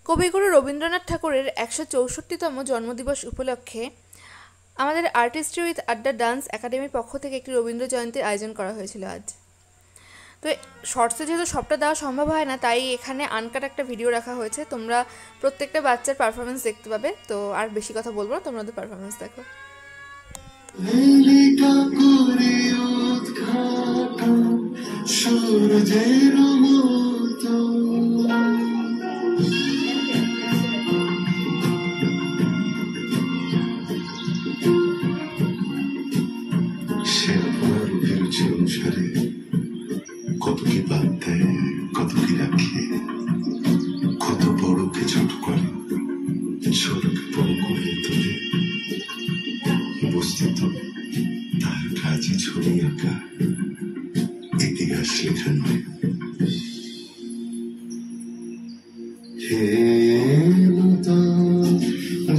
কবিগুরু রবীন্দ্রনাথ ঠাকুরের ১৬৪তম জন্মদিবস উপলক্ষে আমাদের আর্টিস্ট্রি উইথ আড্ডা ডান্স একাডেমির পক্ষ থেকে একটি রবীন্দ্র জয়ন্তীর আয়োজন করা হয়েছিল আজ। তো শর্টসে যেহেতু সবটা দেওয়া সম্ভব হয় না, তাই এখানে আনকাট একটা ভিডিও রাখা হয়েছে। তোমরা প্রত্যেকটা বাচ্চার পারফরমেন্স দেখতে পাবে। তো আর বেশি কথা বলবো না, তোমরা ওদের পারফরমেন্স দেখো। কত কি বাদ দেয়, কত কি রাখে, কত বড়কে ছোট করে, ছোটকে বড় করে তোলে। বস্তুত তার কাজে ছবি আঁকা, ইতিহাস লেখা নয়।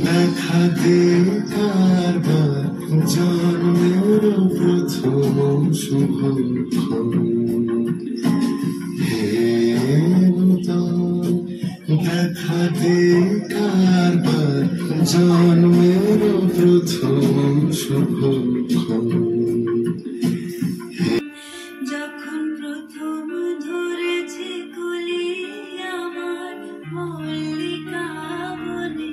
দেখা দে কারবার জন্মের প্রথম শুভক্ষণ। দেখা দে কারবার জন্মের প্রথম শুভক্ষণ। যখন প্রথম ধরেছে কলি আমার মল্লিকা বনে,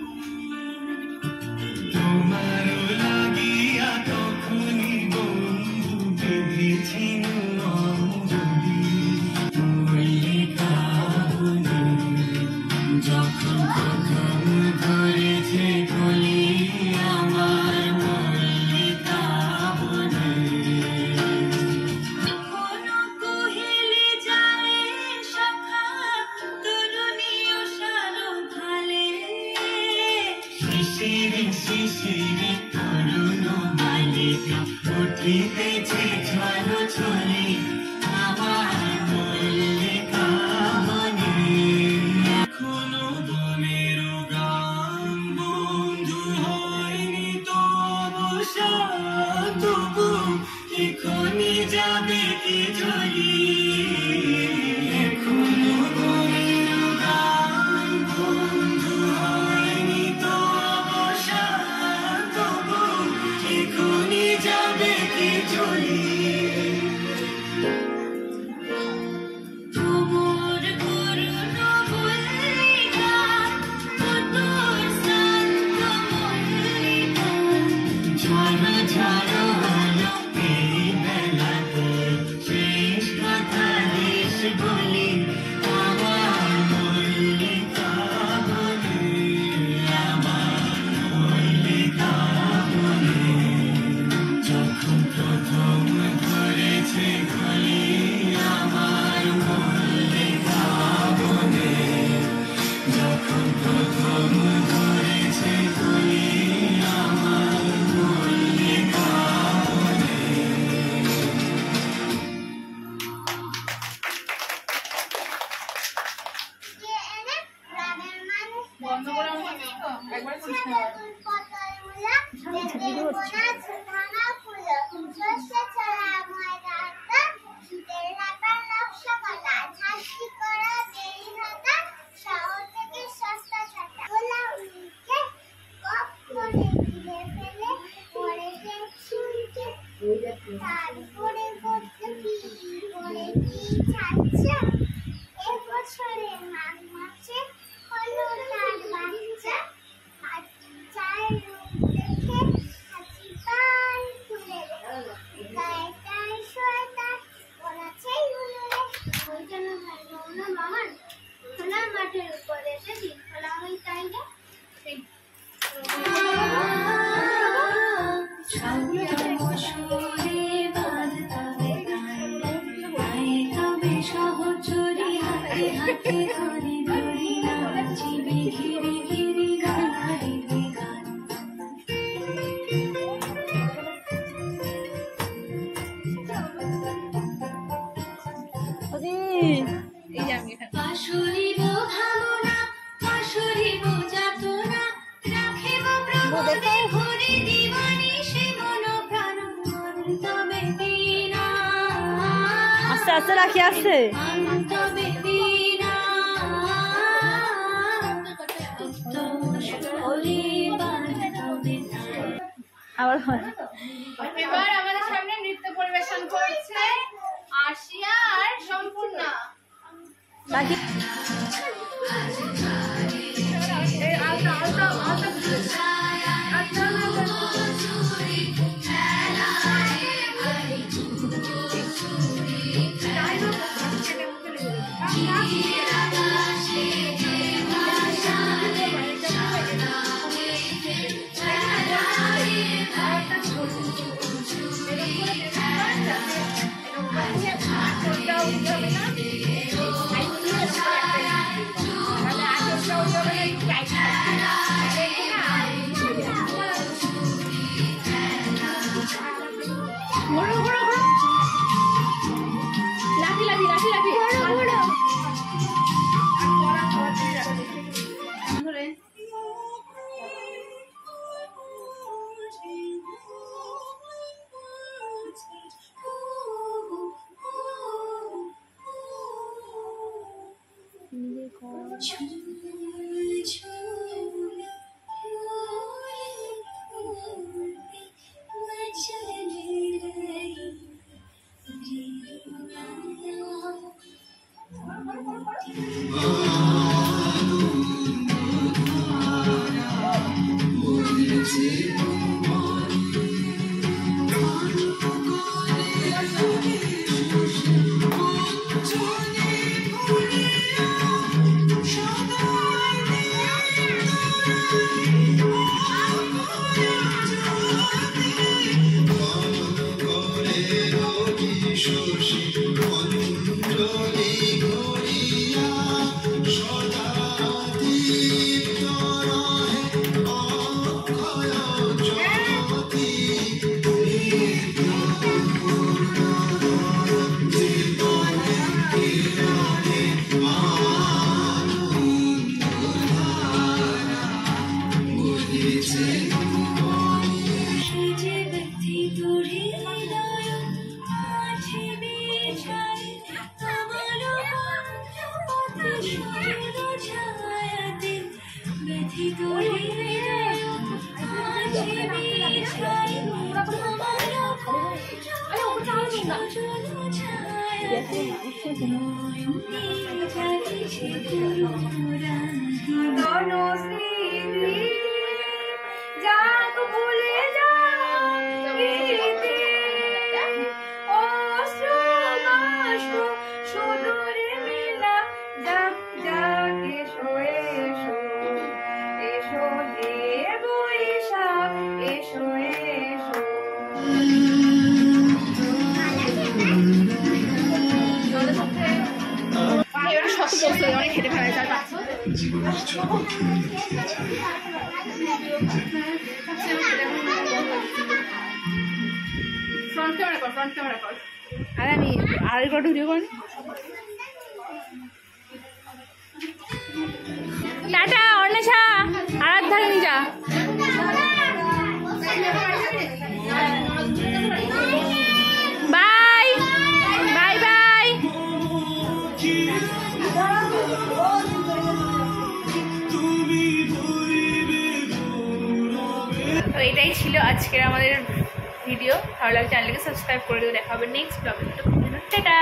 তোমার লাগিয়া তখনই বন্ধু বেঁধেছিল অঞ্জলি মল্লিকা বনে। যখন প্রথম ধরেছে কলি আমার মল্লিকা বনে, কোনো কোহেলি যায় শাখা তরুণীয় সারোধালে, শিশিরে শিশিরে তরুণ বালিকা উঠিতেছে ঝড় চলে আমার মল্লিকা বনে। এখনো বনের গান বন্ধু হয়নি তো অবসা, তবু এখনই যাবে কি ঝলি। এখনো বনের গান বন্ধু হয়নি তো অবসা, তবু এখনই যাবে কি ঝলি। তোমার করুণ মল্লিকা, তোর শান্ত মল্লিকা, ঝড় ঝড় হলো এই বেলাতে, শেষ কথা দেশ বলি আমার মল্লিকা বনে, আমার মল্লিকা বনে। যখন প্রথম ধরেছে কলি আমার মল্লিকা বনে, যখন প্রথম ধরেছে কলি আমার মল্লিকা বনে। তারপরে করতে কি করে কি ছাড়ছে, এবছরে মাঘ মাসে হলো তার বাচ্চা, চায়ের রূপ দেখে হাসি পান তুলে গায়ে গায়ে শয়তান বলাছেই উলুরে। ওই জন্য ভালো মামার খোলা মাঠের উপর এসেছি, খোলা ওই টাইমে সহচরি হাতে হাতে ধরে ধরি নাচিবে ঘিরে ঘিরে গাইবে গান। পাশরিব ভাবনা পাশরিব যাতনা, রাখিব প্রভুতে ভরে দিবানি সে মন প্রাণ তবে বিনা। আস্তে আস্তে রাখি, আসছে তবে বিনা আবার এবার আমাদের সামনে নৃত্য পরিবেশন করছে আশিয়া আর সম্পূর্ণা। বাকি জীবনের ছোট খেয়ে যেতে চাই। ফ্রন্ট ক্যামেরা কর। আরে আমি আরেকবার ভিডিও করি। টাটা অর্ণেশা, আর ধারে নিয়ে যা। Bye bye bye. তো এটাই ছিল আজকের আমাদের ভিডিও। ভালো লাগলে চ্যানেলকে সাবস্ক্রাইব করে দিও। দেখা হবে নেক্সট ব্লগে। টাটা।